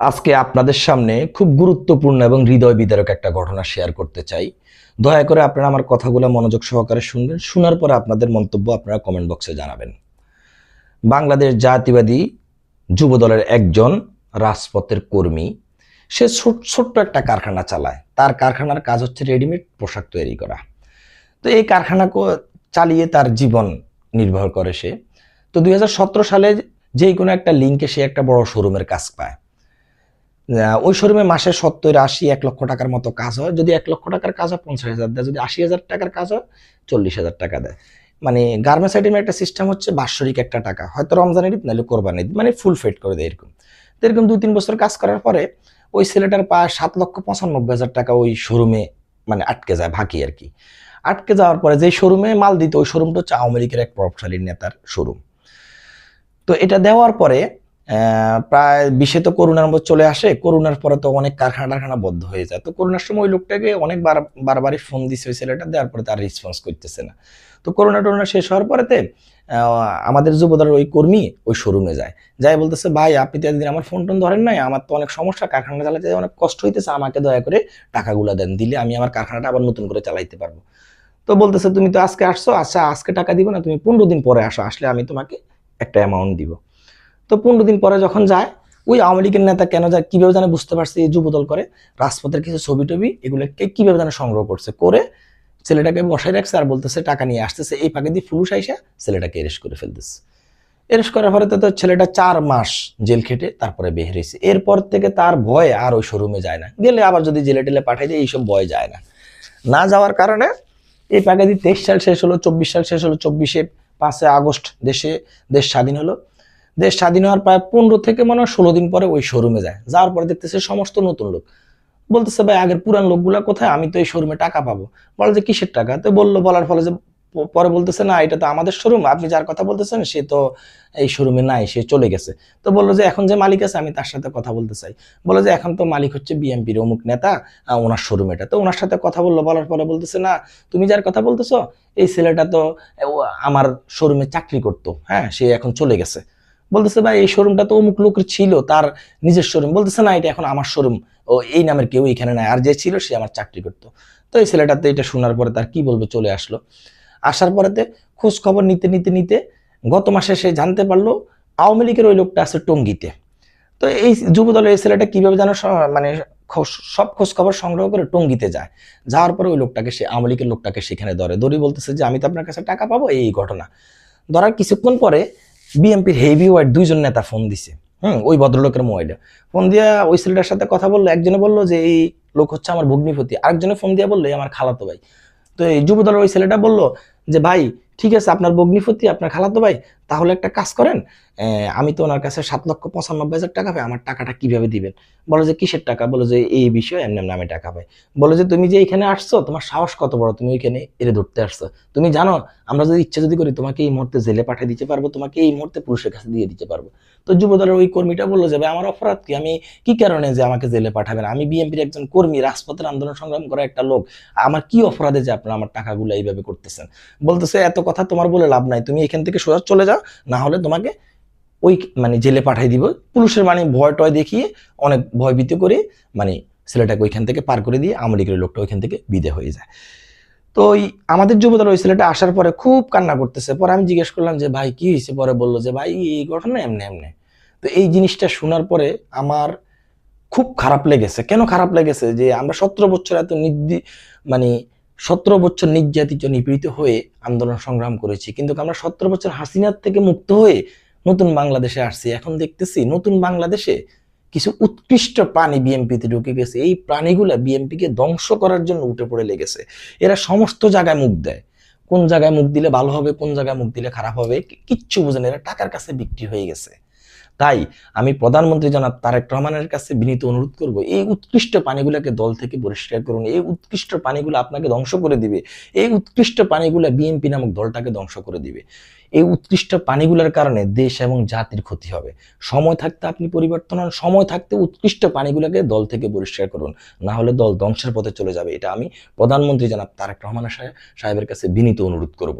আজকে আপনাদের সামনে খুব গুরুত্বপূর্ণ এবং হৃদয় বিদারক একটা ঘটনা শেয়ার করতে চাই। দয়া করে আপনারা আমার কথাগুলো মনোযোগ সহকারে শুনবেন। শোনার পরে আপনাদের মন্তব্য আপনারা কমেন্ট বক্সে জানাবেন। বাংলাদেশ জাতীয়বাদী যুবদলের একজন রাজপথের কর্মী, সে ছোট্ট একটা কারখানা চালায়। তার কারখানার কাজ হচ্ছে রেডিমেড পোশাক তৈরি করা। তো এই কারখানা চালিয়ে তার জীবন নির্ভর করে সে। তো 2017 সালে যেই কোনো একটা লিঙ্কে সে একটা বড় শোরুমের কাজ পায়। ওই শোরুমে মাসে 70, 80, 1 লক্ষ টাকার মতো কাজ হয়। যদি 1 লক্ষ টাকার কাজ হয় 50,000 দেয়, যদি 80,000 টাকার কাজ হয় 40,000 টাকা দেয়। মানে গার্মেন্টস আইটেমের একটা সিস্টেম হচ্ছে বাৎসরিক একটা টাকা, হয়তো রমজানের ঈদ নাহলে কোরবানির ঈদ, মানে ফুল ফেড করে দেয় এরকম। তো এরকম 2-3 বছর কাজ করার পরে ওই ছেলেটার প্রায় 7,95,000 টাকা ওই শোরুমে মানে আটকে যায়, বাকি আর কি। আটকে যাওয়ার পরে যে শোরুমে মাল দিত ওই শোরুমটা হচ্ছে আওয়ামী লীগের এক প্রভাবশালী নেতার শোরুম। তো এটা দেওয়ার পরে প্রায় 20-এ তো করোনার মধ্যে চলে আসে। করোনার পরে তো অনেক কারখানা বন্ধ হয়ে যায়। তো করোনার সময় ওই লোকটাকে অনেক বারবারই ফোন দিছে ওই ছেলেটা, দেওয়ার পরে তার রেসপন্স করতেছে না। তো করোনা শেষ হওয়ার পরেতে আমাদের যুবদলের ওই কর্মী ওই শোরুমে যায়, যাই বলতেছে, ভাই আপনি তো একদিন আমার ফোন টোন ধরেন নাই, আমার তো অনেক সমস্যা, কারখানা চালাতে অনেক কষ্ট হইতেছে, আমাকে দয়া করে টাকাগুলো দেন, দিলে আমি আমার কারখানাটা আবার নতুন করে চালাইতে পারবো। তো বলতেছে, তুমি তো আজকে আসছো, আচ্ছা আজকে টাকা দিব না, তুমি 15 দিন পরে আসো, আসলে আমি তোমাকে একটা অ্যামাউন্ট দিব। তো 15 দিন পরে যখন যায়, ওই আওয়ামী লীগের নেতা কেন যায় কিভাবে জানে বুঝতে পারছে এই যুবদল করে, রাজপথের কিছু ছবি টবি এগুলোকে কিভাবে জানে সংগ্রহ করছে, করে ছেলেটাকে বসাই রাখছে আর বলতেছে টাকা নিয়ে আসতেছে। এই ফাঁকে দিয়ে ফুলুস আইসা ছেলেটাকে এরেস্ট করে ফেলতেছে। এরেস্ট করার পরে তো ছেলেটা 4 মাস জেল খেটে তারপরে বের হয়েছে। এরপর থেকে তার ভয় আর ওই শোরুমে যায় না, গেলে আবার যদি জেলে টেলে পাঠাই দেয় এইসব ভয় যায় না। না যাওয়ার কারণে এই ফাঁকে দিয়ে 23 সাল শেষ হলো, 24 সাল শেষ হলো, 24-এ 5 আগস্ট দেশ স্বাধীন হলো। দেশ স্বাধীন হওয়ার প্রায় 15 থেকে মনে হয় 16 দিন পরে ওই শোরুমে যায়। যাওয়ার পরে দেখতেছে সমস্ত নতুন লোক। বলতেছে, ভাই আগের পুরান লোকগুলা কোথায়, আমি তো এই শোরুমে টাকা পাবো। বলে যে কিসের টাকা? তো বললো, বলার ফলে যে পরে বলতেছে, না এটা তো আমাদের শোরুম, আপনি যার কথা বলতেছেন সে তো এই শোরুমে নাই, সে চলে গেছে। তো বললো যে এখন যে মালিক আছে আমি তার সাথে কথা বলতে চাই। বলে যে এখন তো মালিক হচ্ছে বিএনপির অমুক নেতা, ওনার শোরুম এটা। তো ওনার সাথে কথা বললো, বলার পরে বলতেছে, না তুমি যার কথা বলতেছো এই ছেলেটা তো আমার শোরুমে চাকরি করতো, হ্যাঁ সে এখন চলে গেছে। বলতেছে, ভাই এই শোরুমটা তো অমুক লোকের ছিল, তার নিজের শোরুম। বলতেছে, না এটা এখন আমার শোরুম, ও এই নামের কেউ এখানে নাই, আর যে ছিল সে আমার চাকরি করতো। তো এই ছেলেটাতে এটা শোনার পরে তার কি বলবে, চলে আসলো। আসার পরেতে খোঁজ খবর নিতে নিতে নিতে গত মাসে সে জানতে পারলো আওয়ামী লীগের ওই লোকটা আছে টঙ্গীতে। তো এই যুবদলের এই ছেলেটা কিভাবে যেন মানে সব খোঁজ খবর সংগ্রহ করে টঙ্গীতে যায়। যাওয়ার পরে ওই লোকটাকে, সে আওয়ামী লীগের লোকটাকে সেখানে ধরে। বলতেছে যে আমি তো আপনার কাছে টাকা পাবো, এই ঘটনা। ধরার কিছুক্ষণ পরে বিএনপির হেভি ওয়েট 2জন নেতা ফোন দিছে, ওই ভদ্রলোকের মোবাইলে ফোন দিয়া ওই ছেলেটার সাথে কথা বললো। একজনে বললো যে এই লোক হচ্ছে আমার ভগ্নিপতি, আরেকজনে ফোন দিয়া বললো আমার খালাতো ভাই। তো এই যুবদলের ওই ছেলেটা বললো যে ভাই ঠিক আছে, আপনার ভগ্নিপতি, আপনার খালাতো ভাই, তাহলে একটা কাজ করেন, আমি তো ওনার কাছে 7,95,000 টাকা পাই, আমার টাকাটা কিভাবে দিবেন? বলে যে কিসের টাকা? বলে যে এই বিষয়ে এমনি এমনি আমি টাকা পাই। বলে যে তুমি যে এখানে আসছো, তোমার সাহস কত বড়, তুমি ওইখানে এরে ধরতে আসছো? তুমি জানো আমরা যদি ইচ্ছা যদি করি তোমাকে এই মুহূর্তে জেলে পাঠিয়ে দিতে পারবো, তোমাকে এই মুহূর্তে পুলিশের কাছে দিয়ে দিতে পারবো। তো যুবদলের ওই কর্মীটা বললো যে ভাই আমার অপরাধ কি, আমি কি কারণে যে আমাকে জেলে পাঠাবেন? আমি বিএনপির একজন কর্মী, রাজপথের আন্দোলন সংগ্রাম করা একটা লোক, আমার কি অপরাধে যে আপনারা আমার টাকাগুলো এইভাবে করতেছেন? বলতেছে এত কথা তোমার বলে লাভ নাই, তুমি এখান থেকে সোজা চলে যাও, না হলে তোমাকে ওই মানে জেলে পাঠাই দিব। পুলিশের মানে ভয় টয় দেখিয়ে অনেক ভয়ভীত করে মানে ছেলেটাকে ওইখান থেকে পার করে দিয়ে আওয়ামী লীগের লোকটা ওইখান থেকে বিদে হয়ে যায়। তো ওই আমাদের যুবদল ওই ছেলেটা আসার পরে খুব কান্না করতেছে। পরে আমি জিজ্ঞেস করলাম যে ভাই কি হয়েছে? পরে বললো যে ভাই এই ঘটনা এমনি এমনি। তো এই জিনিসটা শোনার পরে আমার খুব খারাপ লেগেছে। কেন খারাপ লেগেছে? যে আমরা 17 বছর এত মানে 17 বছর নির্যাতিত নিপীড়িত হয়ে আন্দোলন সংগ্রাম করেছি, কিন্তু আমরা 17 বছর হাসিনার থেকে মুক্ত হয়ে নতুন বাংলাদেশে আসছি। এখন দেখতেছি নতুন বাংলাদেশে কিছু উৎকৃষ্ট প্রাণী বিএনপিতে ঢুকে গেছে। এই প্রাণীগুলা বিএনপিকে ধ্বংস করার জন্য উঠে পড়ে লেগেছে। এরা সমস্ত জায়গায় মুখ দেয়, কোন জায়গায় মুখ দিলে ভালো হবে, কোন জায়গায় মুখ দিলে খারাপ হবে কিচ্ছু বুঝে না। এরা টাকার কাছে বিক্রি হয়ে গেছে। তাই আমি প্রধানমন্ত্রী জনাব তারেক রহমানের কাছে বিনীত অনুরোধ করব, এই উৎকৃষ্ট পানিগুলোকে দল থেকে পরিষ্কার করুন। এই উৎকৃষ্ট পানিগুলো আপনাকে ধ্বংস করে দিবে। এই উৎকৃষ্ট পানিগুলো বিএনপি নামক দলটাকে ধ্বংস করে দিবে। এই উৎকৃষ্ট পানিগুলোর কারণে দেশ এবং জাতির ক্ষতি হবে। সময় থাকতে আপনি পরিবর্তন হন, সময় থাকতে উৎকৃষ্ট পানিগুলোকে দল থেকে পরিষ্কার করুন, না হলে দল ধ্বংসের পথে চলে যাবে। এটা আমি প্রধানমন্ত্রী জনাব তারেক রহমান সাহেবের কাছে বিনীত অনুরোধ করব।